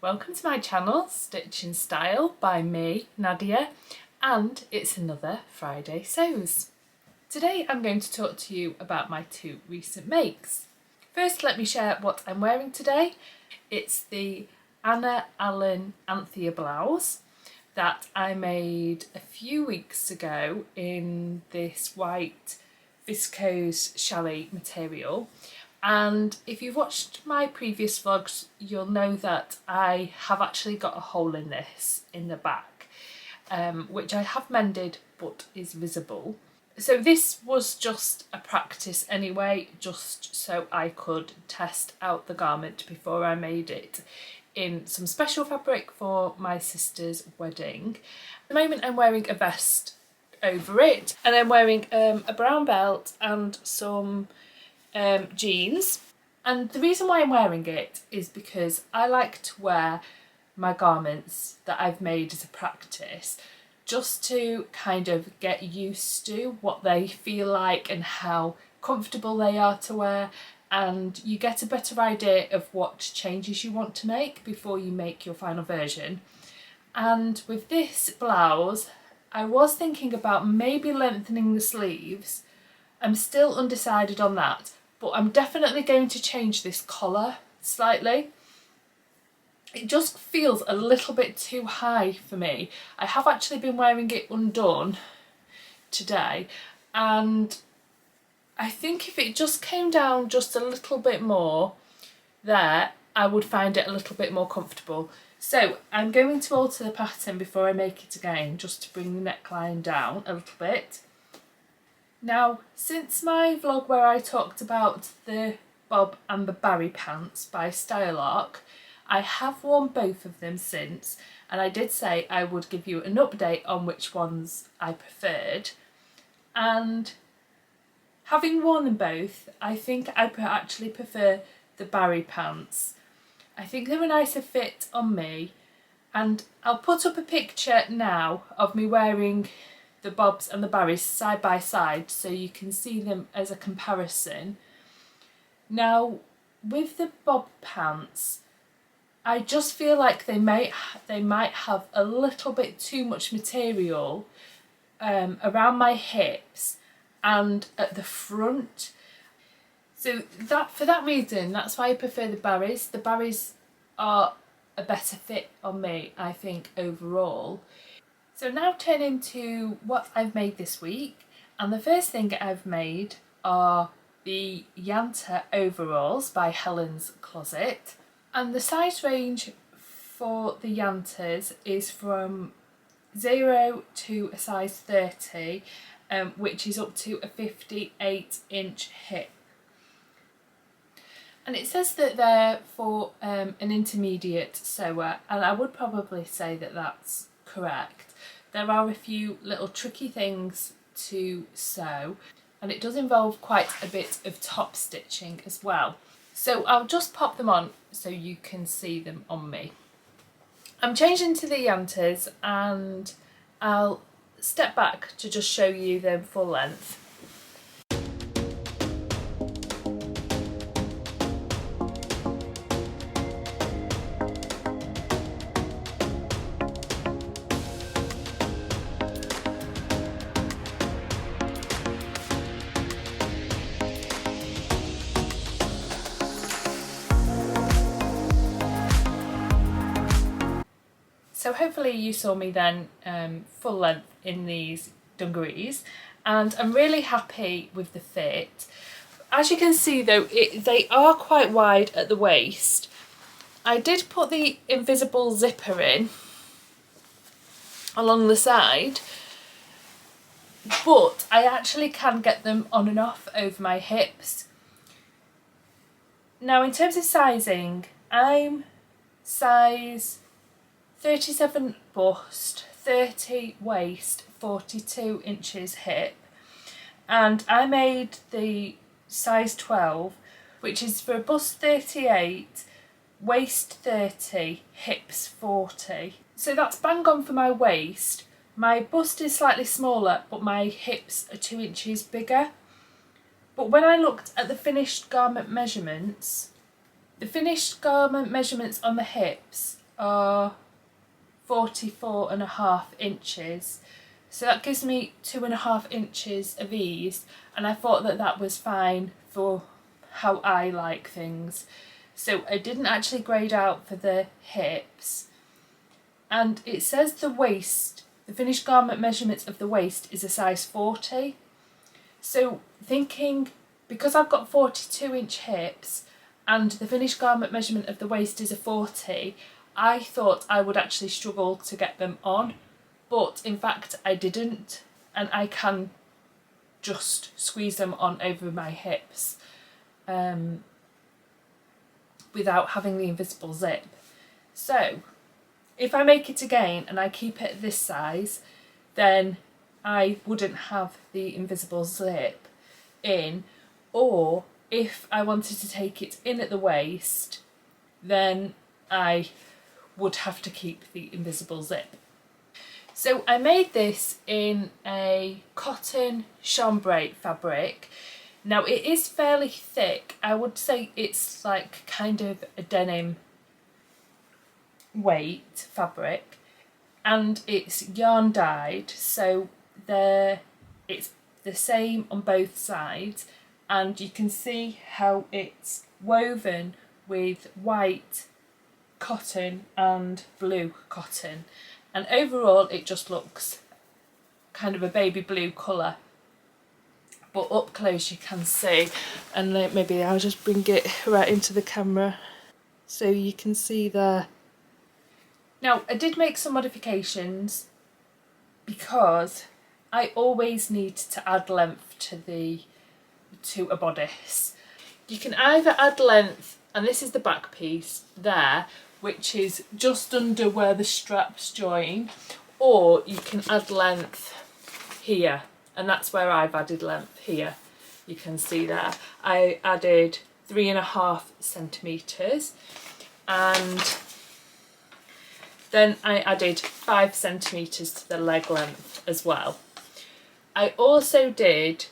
Welcome to my channel, Stitch in Style by me, Nadia, and it's another Friday Sews. Today I'm going to talk to you about my two recent makes. First, let me share what I'm wearing today. It's the Anna Allen Anthea blouse that I made a few weeks ago in this white viscose chalet material. And if you've watched my previous vlogs, you'll know that I have actually got a hole in this in the back, which I have mended but is visible. So this was just a practice anyway, just so I could test out the garment before I made it in some special fabric for my sister's wedding. At the moment I'm wearing a vest over it, and I'm wearing a brown belt and some jeans. And the reason why I'm wearing it is because I like to wear my garments that I've made as a practice just to kind of get used to what they feel like and how comfortable they are to wear, and you get a better idea of what changes you want to make before you make your final version. And with this blouse, I was thinking about maybe lengthening the sleeves. I'm still undecided on that, but I'm definitely going to change this collar slightly. It just feels a little bit too high for me. I have actually been wearing it undone today, and I think if it just came down just a little bit more there, I would find it a little bit more comfortable. So I'm going to alter the pattern before I make it again, just to bring the neckline down a little bit. Now, since my vlog where I talked about the bob and the Barry pants by Style Arc, I have worn both of them since, and I did say I would give you an update on which ones I preferred. And having worn them both, I think I actually prefer the Barry pants. I think they're a nicer fit on me, and I'll put up a picture now of me wearing the bobs and the Barrys side by side so you can see them as a comparison. Now, with the bob pants, I just feel like they might have a little bit too much material around my hips and at the front. So for that reason, that's why I prefer the Barrys. The Barrys are a better fit on me, I think, overall. So now turning to what I've made this week, and the first thing I've made are the Yanta overalls by Helen's Closet, and the size range for the Yantas is from 0 to a size 30, which is up to a 58-inch hip. And it says that they're for an intermediate sewer, and I would probably say that that's correct. There are a few little tricky things to sew, and it does involve quite a bit of top stitching as well. So I'll just pop them on so you can see them on me. I'm changing to the Yantas, and I'll step back to just show you them full length. So hopefully you saw me then full length in these dungarees, and I'm really happy with the fit. As you can see though, they are quite wide at the waist. I did put the invisible zipper in along the side, but I actually can get them on and off over my hips. Now in terms of sizing, I'm size 37 bust, 30 waist, 42 inches hip, and I made the size 12, which is for a bust 38, waist 30, hips 40. So that's bang on for my waist. My bust is slightly smaller, but my hips are 2 inches bigger. But when I looked at the finished garment measurements on the hips are 44.5 inches, so that gives me 2.5 inches of ease, and I thought that that was fine for how I like things. So I didn't actually grade out for the hips, and it says the waist, the finished garment measurements of the waist is a size 40. So thinking, because I've got 42-inch hips and the finished garment measurement of the waist is a 40, I thought I would actually struggle to get them on, but in fact I didn't, and I can just squeeze them on over my hips without having the invisible zip. So if I make it again and I keep it at this size, then I wouldn't have the invisible zip in, or if I wanted to take it in at the waist, then I would have to keep the invisible zip. So I made this in a cotton chambray fabric. Now it is fairly thick. I would say it's like kind of a denim weight fabric, and it's yarn dyed, so it's the same on both sides, and you can see how it's woven with white cotton and blue cotton, and overall it just looks kind of a baby blue colour, but up close you can see, and maybe I'll just bring it right into the camera so you can see there. Now I did make some modifications because I always need to add length to a bodice. You can either add length, and this is the back piece there, which is just under where the straps join, or you can add length here, and that's where I've added length here. You can see there I added 3.5 centimetres, and then I added 5 centimetres to the leg length as well. I also did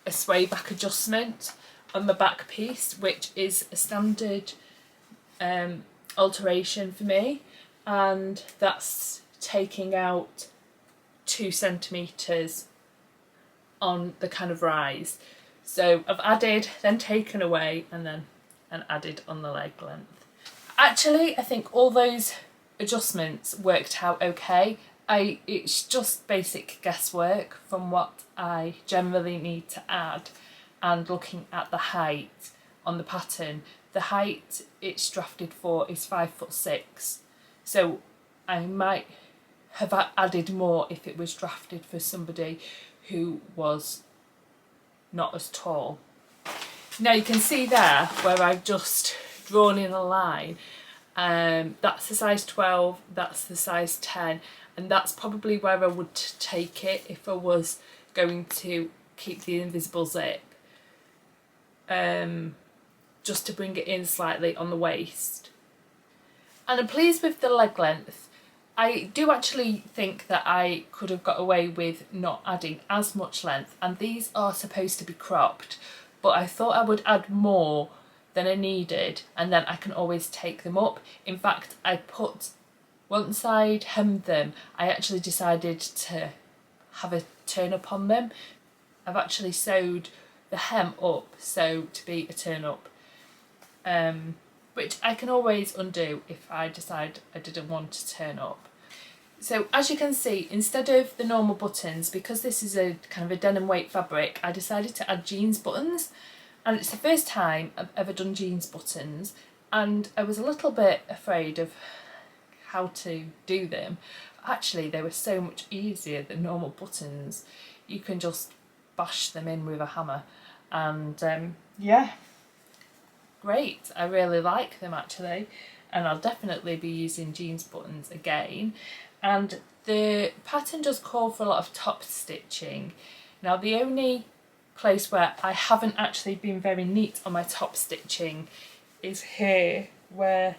a sway back adjustment on the back piece, which is a standard alteration for me, and that's taking out 2 centimetres on the kind of rise. So I've added, then taken away, and added on the leg length. Actually, I think all those adjustments worked out okay. It's just basic guesswork from what I generally need to add, and looking at the height on the pattern. The height it's drafted for is 5'6", so I might have added more if it was drafted for somebody who was not as tall. Now you can see there where I've just drawn in a line. That's the size 12, that's the size 10, and that's probably where I would take it if I was going to keep the invisible zip, just to bring it in slightly on the waist. And I'm pleased with the leg length. I do actually think that I could have got away with not adding as much length, and these are supposed to be cropped, but I thought I would add more than I needed, and then I can always take them up. In fact, once I'd hemmed them, I actually decided to have a turn up on them. I've actually sewed the hem up so to be a turn up, which I can always undo if I decide I didn't want to turn up. So as you can see, instead of the normal buttons, because this is a kind of a denim weight fabric, I decided to add jeans buttons. And it's the first time I've ever done jeans buttons, and I was a little bit afraid of how to do them. Actually, they were so much easier than normal buttons. You can just bash them in with a hammer, and yeah, great. I really like them actually, and I'll definitely be using jeans buttons again. And the pattern does call for a lot of top stitching. Now the only place where I haven't actually been very neat on my top stitching is here, where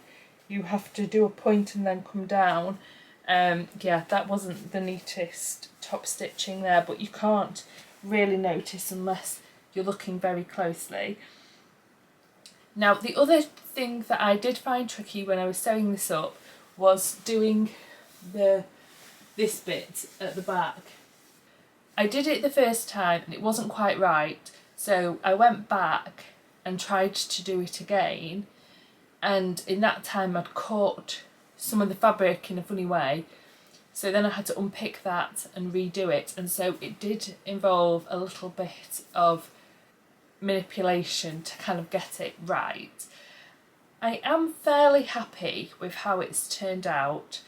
you have to do a point and then come down. Yeah, that wasn't the neatest top stitching there, but you can't really notice unless you're looking very closely. Now the other thing that I did find tricky when I was sewing this up was doing this bit at the back. I did it the first time and it wasn't quite right, so I went back and tried to do it again, and in that time I'd caught some of the fabric in a funny way, so then I had to unpick that and redo it, and so it did involve a little bit of manipulation to kind of get it right. I am fairly happy with how it's turned out.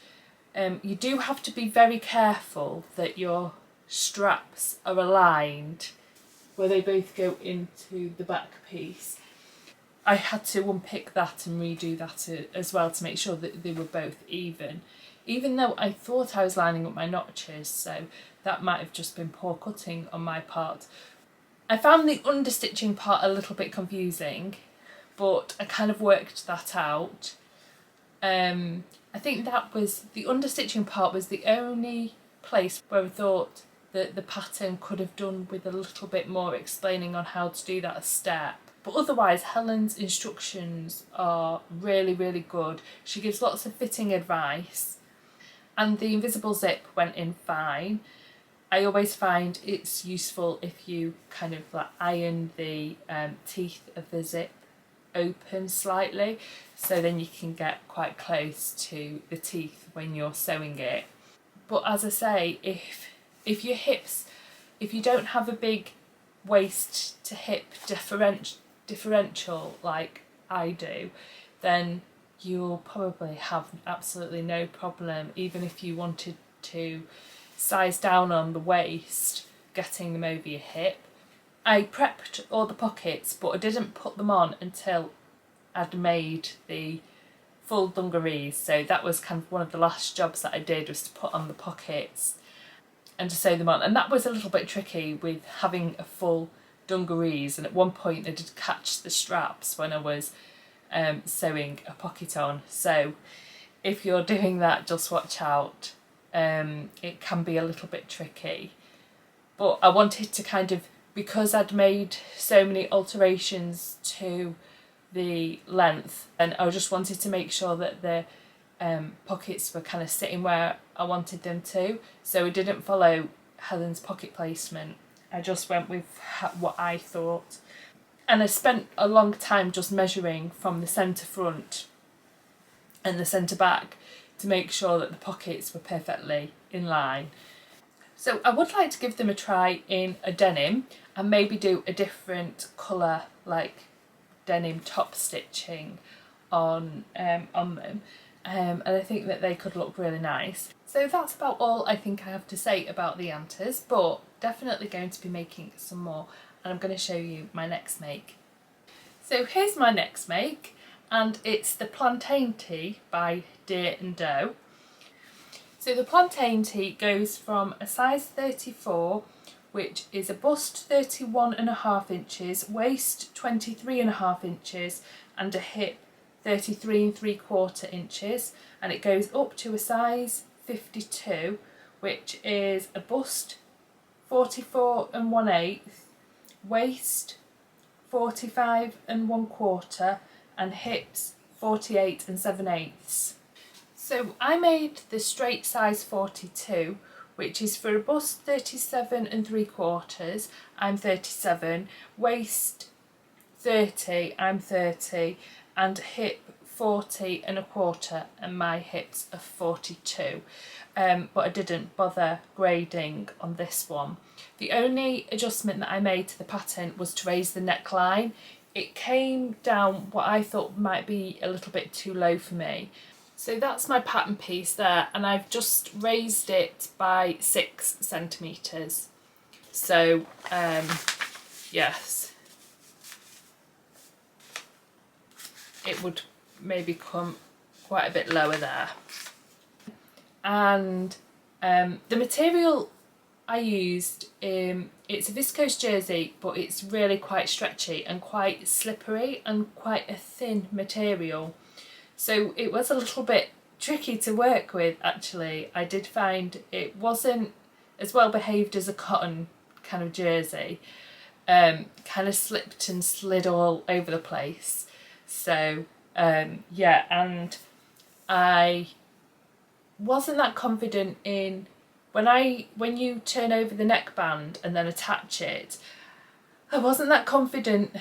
You do have to be very careful that your straps are aligned where they both go into the back piece. I had to unpick that and redo that as well to make sure that they were both even though I thought I was lining up my notches, so that might have just been poor cutting on my part. I found the understitching part a little bit confusing, but I kind of worked that out. I think that was the understitching part was the only place where I thought that the pattern could have done with a little bit more explaining on how to do that step. But otherwise, Helen's instructions are really, really good. She gives lots of fitting advice, and the invisible zip went in fine. I always find it's useful if you kind of like iron the teeth of the zip open slightly, so then you can get quite close to the teeth when you're sewing it. But as I say, if your hips, if you don't have a big waist to hip differential like I do, then you'll probably have absolutely no problem, even if you wanted to size down on the waist, getting them over your hip. I prepped all the pockets, but I didn't put them on until I'd made the full dungarees, so that was kind of one of the last jobs that I did, was to put on the pockets and to sew them on, and that was a little bit tricky with having a full dungarees, and at one point I did catch the straps when I was sewing a pocket on, so if you're doing that, just watch out. It can be a little bit tricky, but I wanted to kind of, because I'd made so many alterations to the length, and I just wanted to make sure that the pockets were kind of sitting where I wanted them to, so I didn't follow Helen's pocket placement. I just went with what I thought, and I spent a long time just measuring from the centre front and the centre back to make sure that the pockets were perfectly in line. So I would like to give them a try in a denim and maybe do a different colour, like denim top stitching on them, and I think that they could look really nice. So that's about all I think I have to say about the Yantas, but definitely going to be making some more, and I'm going to show you my next make. So here's my next make, and it's the Plantain tee by Deer and Doe. So the Plantain tee goes from a size 34, which is a bust 31.5 inches, waist 23.5 inches, and a hip 33.75 inches, and it goes up to a size 52, which is a bust 44 1/8, waist 45 1/4, and hips 48 7/8. So I made the straight size 42, which is for a bust 37 3/4, I'm 37, waist 30, I'm 30, and hip 40 1/4, and my hips are 42. But I didn't bother grading on this one. The only adjustment that I made to the pattern was to raise the neckline. It came down what I thought might be a little bit too low for me. So that's my pattern piece there, and I've just raised it by 6 centimetres. So yes, it would maybe come quite a bit lower there. And the material I used, it's a viscose jersey, but it's really quite stretchy and quite slippery and quite a thin material. So it was a little bit tricky to work with, actually. I did find it wasn't as well behaved as a cotton kind of jersey. Kind of slipped and slid all over the place. So yeah, and I wasn't that confident in when you turn over the neckband and then attach it. I wasn't that confident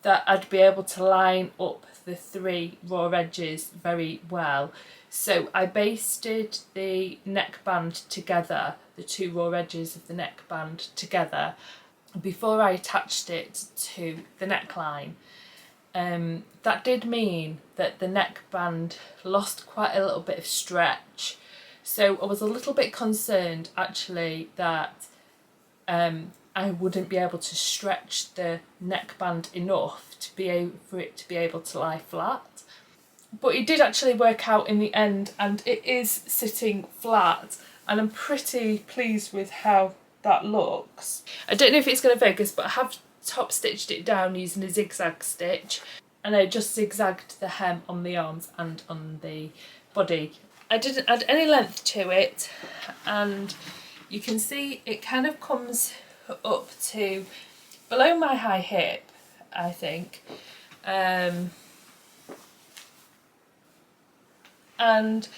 that I'd be able to line up the 3 raw edges very well. So I basted the neckband together, the 2 raw edges of the neckband together, before I attached it to the neckline. That did mean that the neckband lost quite a little bit of stretch. So I was a little bit concerned actually that I wouldn't be able to stretch the neckband enough for it to be able to lie flat. But it did actually work out in the end, and it is sitting flat, and I'm pretty pleased with how that looks. I don't know if it's going to focus, but I have top stitched it down using a zigzag stitch, and I just zigzagged the hem on the arms and on the body. I didn't add any length to it, and you can see it kind of comes up to below my high hip, I think. And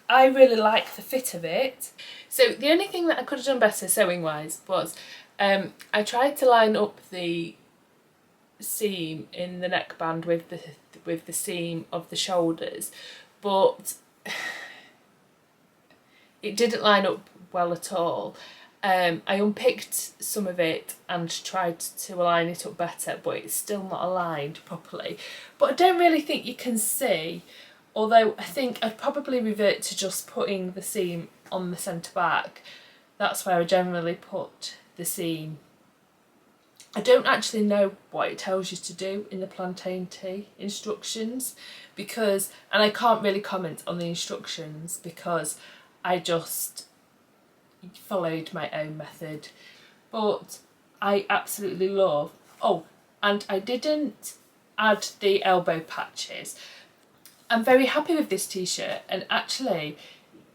I really like the fit of it. So the only thing that I could have done better sewing wise was I tried to line up the seam in the neckband with the seam of the shoulders, but it didn't line up well at all. I unpicked some of it and tried to align it up better, but it's still not aligned properly. But I don't really think you can see, although I think I'd probably revert to just putting the seam on the centre back. That's where I generally put the seam. I don't actually know what it tells you to do in the Plantain tee instructions, and I can't really comment on the instructions because I just followed my own method. But I absolutely love, oh, and I didn't add the elbow patches. I'm very happy with this t-shirt, and actually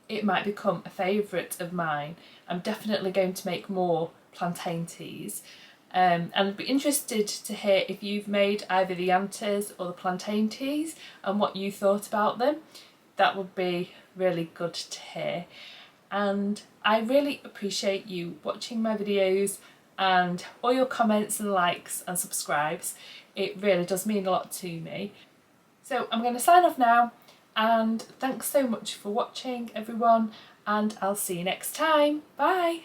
it might become a favourite of mine. I'm definitely going to make more Plantain tees, and I'd be interested to hear if you've made either the Yantas or the Plantain tees and what you thought about them. That would be really good to hear. And I really appreciate you watching my videos and all your comments and likes and subscribes. It really does mean a lot to me. So I'm going to sign off now, and thanks so much for watching everyone, and I'll see you next time. Bye!